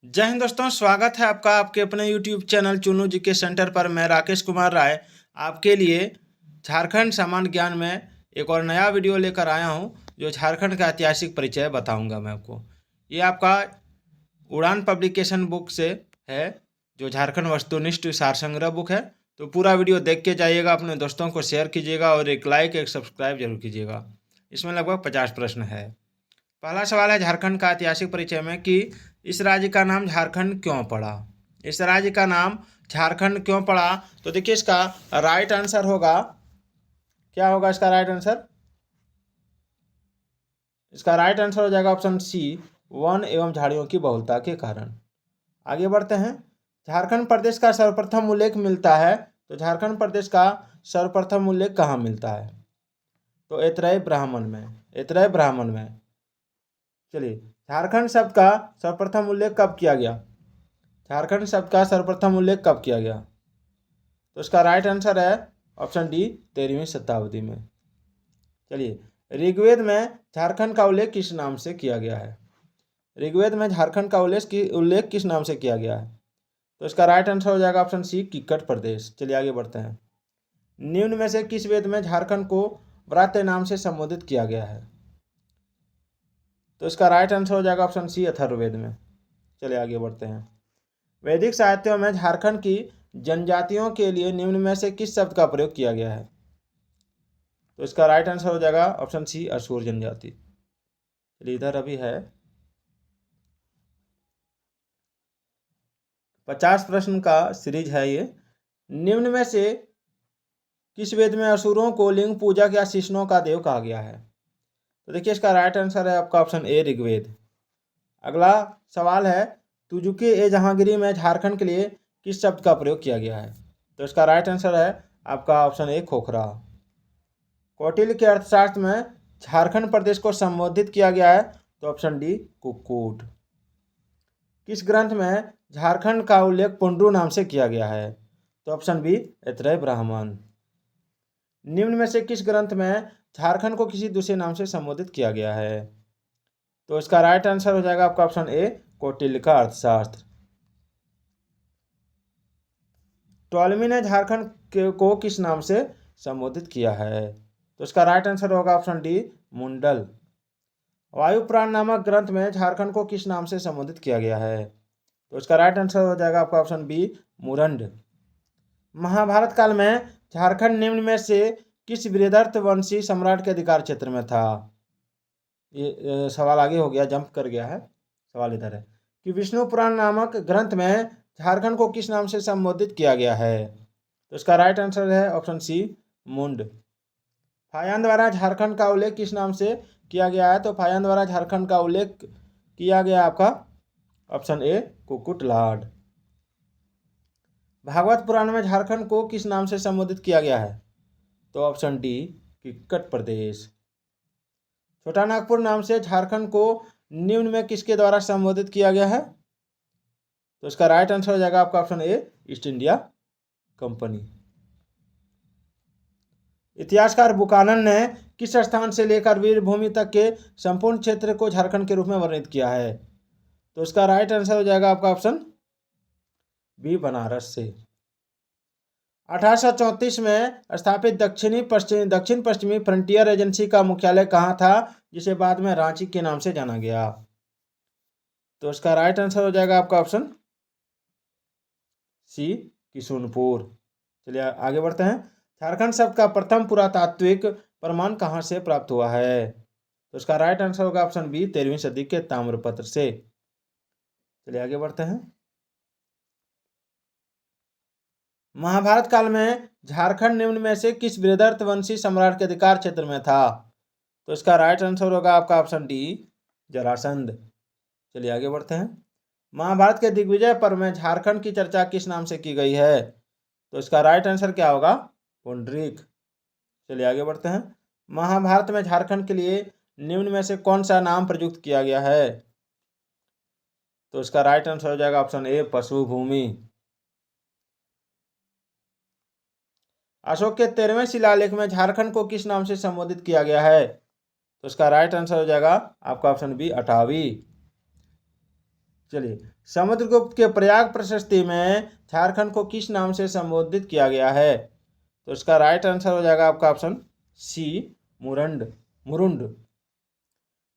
जय हिंद दोस्तों, स्वागत है आपका आपके अपने YouTube चैनल चुनू जीके सेंटर पर। मैं राकेश कुमार राय आपके लिए झारखंड सामान्य ज्ञान में एक और नया वीडियो लेकर आया हूं, जो झारखंड का ऐतिहासिक परिचय बताऊंगा मैं आपको। ये आपका उड़ान पब्लिकेशन बुक से है, जो झारखंड वस्तुनिष्ठ सार संग्रह बुक है। तो पूरा वीडियो देख के जाइएगा, अपने दोस्तों को शेयर कीजिएगा और एक लाइक एक सब्सक्राइब जरूर कीजिएगा। इसमें लगभग 50 प्रश्न है। पहला सवाल है झारखंड का ऐतिहासिक परिचय में कि इस राज्य का नाम झारखंड क्यों पड़ा। इस राज्य का नाम झारखंड क्यों पड़ा? तो देखिए, इसका राइट आंसर होगा, क्या होगा इसका राइट आंसर? इसका राइट आंसर हो जाएगा ऑप्शन सी, वन एवं झाड़ियों की बहुलता के कारण। आगे बढ़ते हैं। झारखंड प्रदेश का सर्वप्रथम उल्लेख मिलता है, तो झारखंड प्रदेश का सर्वप्रथम उल्लेख कहाँ मिलता है? तो ऐतरेय ब्राह्मण में। ऐतरेय ब्राह्मण में। चलिए, झारखंड शब्द का सर्वप्रथम उल्लेख कब किया गया? झारखंड शब्द का सर्वप्रथम उल्लेख कब किया गया? तो इसका राइट आंसर है ऑप्शन डी, 13वीं शताब्दी में। चलिए, ऋग्वेद में झारखंड का उल्लेख किस नाम से किया गया है? ऋग्वेद में झारखंड का उल्लेख किस नाम से किया गया है? तो इसका राइट आंसर हो जाएगा ऑप्शन सी, किक्कट प्रदेश। चलिए आगे बढ़ते हैं। निम्न में से किस वेद में झारखंड को व्रात्य नाम से संबोधित किया गया है? तो इसका राइट आंसर हो जाएगा ऑप्शन सी, अथर्ववेद में। चलिए आगे बढ़ते हैं। वैदिक साहित्यों में झारखंड की जनजातियों के लिए निम्न में से किस शब्द का प्रयोग किया गया है? तो इसका राइट आंसर हो जाएगा ऑप्शन सी, असुर जनजाति। चलिए, इधर अभी है 50 प्रश्न का सीरीज है ये। निम्न में से किस वेद में असुरों को लिंग पूजक या शिष्णों का देव कहा गया है? तो देखिए, इसका राइट आंसर है आपका ऑप्शन ए, ऋग्वेद। अगला सवाल है, तुजुके ए जहांगीरी में झारखंड के लिए किस शब्द का प्रयोग किया गया है? तो इसका राइट आंसर है आपका ऑप्शन ए, खोखरा। कौटिल्य के अर्थशास्त्र में झारखंड प्रदेश को संबोधित किया गया है, तो ऑप्शन डी, कुक्कुट। किस ग्रंथ में झारखंड का उल्लेख पुंडरू नाम से किया गया है? तो ऑप्शन बी, ऐतरेय ब्राह्मण। निम्न में से किस ग्रंथ में झारखंड को किसी दूसरे नाम से संबोधित किया गया है? तो इसका राइट आंसर हो जाएगा आपका ऑप्शन ए, कौटिल्य का अर्थशास्त्र। टॉलमी ने झारखंड को किस नाम से संबोधित किया है? तो इसका राइट आंसर होगा ऑप्शन डी, मुंडल। वायुपुराण नामक ग्रंथ में झारखंड को किस नाम से संबोधित किया गया है? तो इसका राइट आंसर हो जाएगा आपका ऑप्शन बी, मुरंड। महाभारत काल में झारखंड निम्न में से किस बृहदर्थ वंशी सम्राट के अधिकार क्षेत्र में था? ये सवाल आगे हो गया, जंप कर गया है। सवाल इधर है कि विष्णु पुराण नामक ग्रंथ में झारखंड को किस नाम से संबोधित किया गया है? तो इसका राइट आंसर है ऑप्शन सी, मुंड। फायान द्वारा झारखंड का उल्लेख किस नाम से किया गया है? तो फायान द्वारा झारखंड का उल्लेख किया गया आपका ऑप्शन ए, कुकुटलाड। भागवत पुराण में झारखंड को किस नाम से संबोधित किया गया है? तो ऑप्शन डी, किक्कट प्रदेश। छोटा नागपुर नाम से झारखंड को निम्न में किसके द्वारा संबोधित किया गया है? तो इसका राइट आंसर हो जाएगा आपका option A, east India company. इतिहासकार बुकानन ने किस स्थान से लेकर वीरभूमि तक के संपूर्ण क्षेत्र को झारखंड के रूप में वर्णित किया है? तो इसका राइट आंसर हो जाएगा आपका ऑप्शन बी, बनारस से। 1834 में स्थापित दक्षिण पश्चिमी फ्रंटियर एजेंसी का मुख्यालय कहाँ था, जिसे बाद में रांची के नाम से जाना गया? तो इसका राइट आंसर हो जाएगा आपका ऑप्शन सी, किशुनपुर। चलिए आगे बढ़ते हैं। झारखंड शब्द का प्रथम पुरातात्विक प्रमाण कहाँ से प्राप्त हुआ है? तो इसका राइट आंसर होगा ऑप्शन बी, 13वीं सदी के ताम्रपत्र से। चलिए आगे बढ़ते हैं। महाभारत काल में झारखंड निम्न में से किस बृहदर्थ वंशी सम्राट के अधिकार क्षेत्र में था? तो इसका राइट आंसर होगा आपका ऑप्शन डी, जरासंध। चलिए आगे बढ़ते हैं। महाभारत के दिग्विजय पर्व में झारखंड की चर्चा किस नाम से की गई है? तो इसका राइट आंसर क्या होगा? पुंडरीक। चलिए आगे बढ़ते हैं। महाभारत में झारखंड के लिए निम्न में से कौन सा नाम प्रयुक्त किया गया है? तो इसका राइट आंसर हो जाएगा ऑप्शन ए, पशु भूमि। अशोक के 13वें शिलालेख में झारखंड को किस नाम से संबोधित किया गया है? तो इसका राइट आंसर हो जाएगा आपका ऑप्शन बी, अटावी। चलिए, समुद्रगुप्त के प्रयाग प्रशस्ति में झारखंड को किस नाम से संबोधित किया गया है? तो इसका राइट आंसर हो जाएगा आपका ऑप्शन सी, मुरंड, मुरुंड।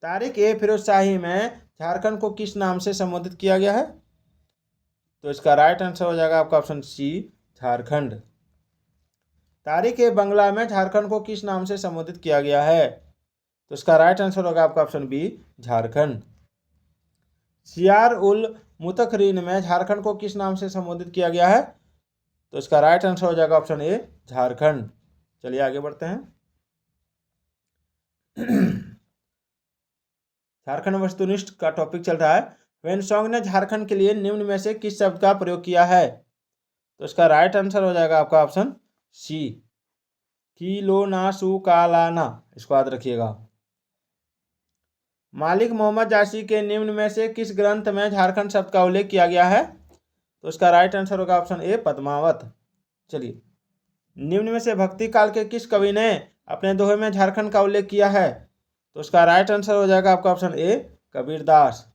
तारिक ए फिरोज शाही में झारखंड को किस नाम से संबोधित किया गया है? तो इसका राइट आंसर हो जाएगा आपका ऑप्शन सी, झारखंड। तारिक ए बंगला में झारखंड को किस नाम से संबोधित किया गया है? तो इसका राइट आंसर होगा आपका ऑप्शन बी, झारखंड। सियार उल मुतखरीन में झारखंड को किस नाम से संबोधित किया गया है? तो इसका राइट आंसर हो जाएगा ऑप्शन ए, झारखंड। चलिए आगे बढ़ते हैं। झारखंड वस्तुनिष्ठ का टॉपिक चल रहा है। वेनसोंग ने झारखंड के लिए निम्न में से किस शब्द का प्रयोग किया है? तो इसका राइट आंसर हो जाएगा आपका ऑप्शन सी, किलो ना सू कालाना। इसको याद रखिएगा। मालिक मोहम्मद जासी के निम्न में से किस ग्रंथ में झारखंड शब्द का उल्लेख किया गया है? तो इसका राइट आंसर होगा ऑप्शन ए, पद्मावत। चलिए, निम्न में से भक्ति काल के किस कवि ने अपने दोहे में झारखंड का उल्लेख किया है? तो इसका राइट आंसर हो जाएगा आपका ऑप्शन ए, कबीरदास।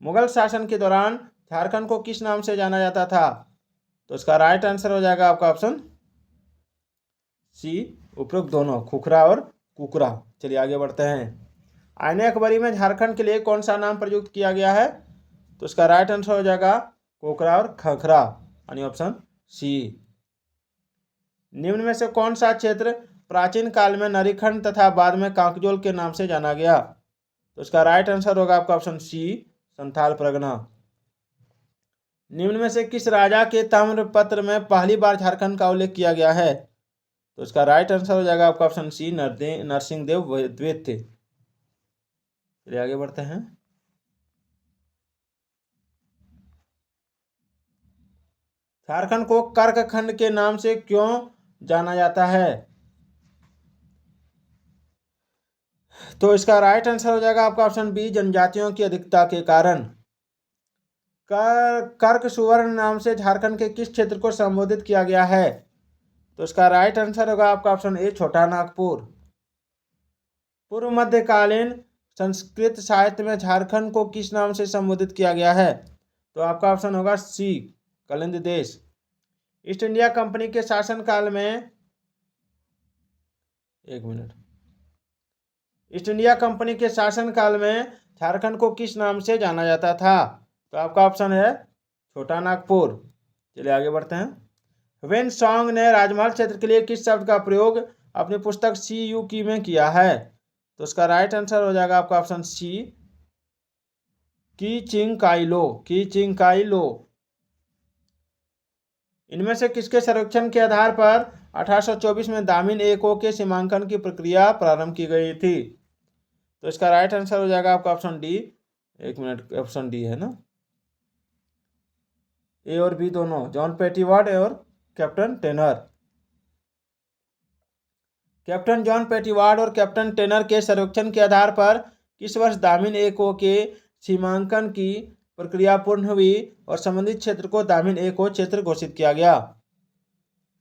मुगल शासन के दौरान झारखंड को किस नाम से जाना जाता था? तो इसका राइट आंसर हो जाएगा आपका ऑप्शन सी, उपरोक्त दोनों, खुखरा और कुकरा। चलिए आगे बढ़ते हैं। आईने अकबरी में झारखंड के लिए कौन सा नाम प्रयुक्त किया गया है? तो इसका राइट आंसर हो जाएगा कोकरा और खखरा, यानी ऑप्शन सी। निम्न में से कौन सा क्षेत्र प्राचीन काल में नरीखंड तथा बाद में कांकजोल के नाम से जाना गया? तो इसका राइट आंसर होगा आपका ऑप्शन सी, संथाल परगना। निम्न में से किस राजा के ताम्रपत्र में पहली बार झारखंड का उल्लेख किया गया है? तो इसका राइट आंसर हो जाएगा आपका ऑप्शन सी, नरसिंहदेव द्वितीय। चलिए आगे बढ़ते हैं। झारखंड को कर्कखंड के नाम से क्यों जाना जाता है? तो इसका राइट आंसर हो जाएगा आपका ऑप्शन बी, जनजातियों की अधिकता के कारण। कर्क सुवर्ण नाम से झारखंड के किस क्षेत्र को संबोधित किया गया है? तो इसका राइट आंसर होगा आपका ऑप्शन ए, छोटा नागपुर। पूर्व मध्यकालीन संस्कृत साहित्य में झारखंड को किस नाम से संबोधित किया गया है? तो आपका ऑप्शन होगा सी, कलिंद देश। ईस्ट इंडिया कंपनी के शासनकाल में, एक मिनट, ईस्ट इंडिया कंपनी के शासनकाल में झारखंड को किस नाम से जाना जाता था? तो आपका ऑप्शन है छोटा नागपुर। चलिए आगे बढ़ते हैं। वेनसोंग ने राजमहल क्षेत्र के लिए किस शब्द का प्रयोग अपनी पुस्तक सी यू की में किया है? तो उसका राइट आंसर हो जाएगा आपका ऑप्शन सी, की चिंग काइलो, की चिंग काइलो। इनमें से किसके सर्वेक्षण के आधार पर 1824 में दामिन एको के सीमांकन की प्रक्रिया प्रारंभ की गई थी? तो इसका राइट आंसर हो जाएगा आपका ऑप्शन डी, एक मिनट, ऑप्शन डी है ना, ए और बी दोनों, जॉन पेटीवार्ड और कैप्टन टेनर। कैप्टन जॉन पेटीवार्ड और कैप्टन टेनर के सर्वेक्षण के आधार पर किस वर्ष दामिन एको के सीमांकन की प्रक्रिया पूर्ण हुई और संबंधित क्षेत्र को दामिन एको क्षेत्र घोषित किया गया?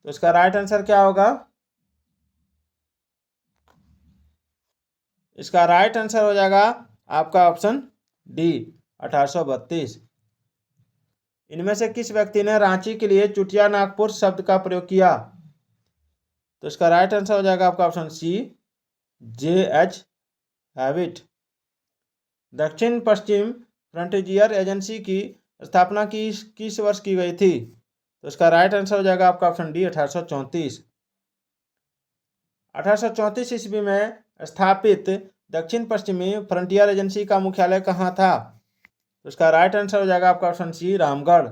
तो इसका राइट आंसर क्या होगा? इसका राइट आंसर हो जाएगा आपका ऑप्शन डी, 1832। इनमें से किस व्यक्ति ने रांची के लिए चुटिया नागपुर शब्द का प्रयोग किया? तो इसका राइट आंसर हो जाएगा आपका ऑप्शन सी, J.H. हैविट। दक्षिण पश्चिम फ्रंटियर एजेंसी की स्थापना किस वर्ष की गई थी? तो इसका राइट आंसर हो जाएगा आपका ऑप्शन डी, 1834। 1834 ईस्वी में स्थापित दक्षिण पश्चिमी फ्रंटियर एजेंसी का मुख्यालय कहाँ था? तो इसका राइट आंसर हो जाएगा आपका ऑप्शन सी, रामगढ़।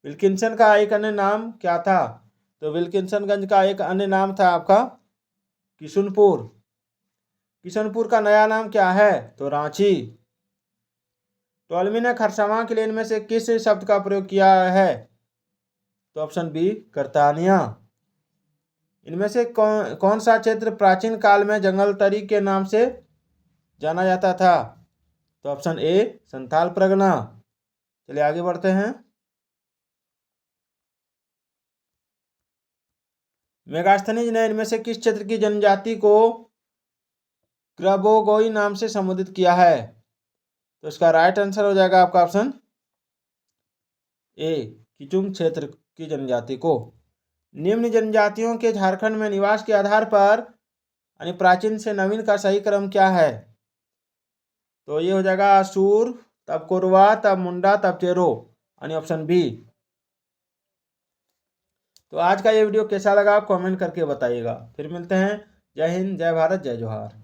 विल्किंसन का एक अन्य नाम क्या था? तो विल्किंसनगंज का एक अन्य नाम था आपका किशुनपुर। किशनपुर का नया नाम क्या है? तो रांची। टोलमी ने खरसावां के लिए इनमें से किस शब्द का प्रयोग किया है? तो ऑप्शन बी, करतानिया। इनमें से कौन सा क्षेत्र प्राचीन काल में जंगल तरी के नाम से जाना जाता था? तो ऑप्शन ए, संथाल परगना। चलिए आगे बढ़ते हैं। मेगास्थनीज ने इनमें से किस क्षेत्र की जनजाति को क्रबोगोई नाम से संबोधित किया है? तो इसका राइट आंसर हो जाएगा आपका ऑप्शन ए, किचुंग क्षेत्र की जनजाति को। निम्न जनजातियों के झारखंड में निवास के आधार पर यानी प्राचीन से नवीन का सही क्रम क्या है? तो ये हो जाएगा असुर, तब कोरवा, तब मुंडा, तब चेरो, यानी ऑप्शन बी। तो आज का ये वीडियो कैसा लगा कमेंट करके बताइएगा। फिर मिलते हैं। जय हिंद, जय भारत, जय जोहार।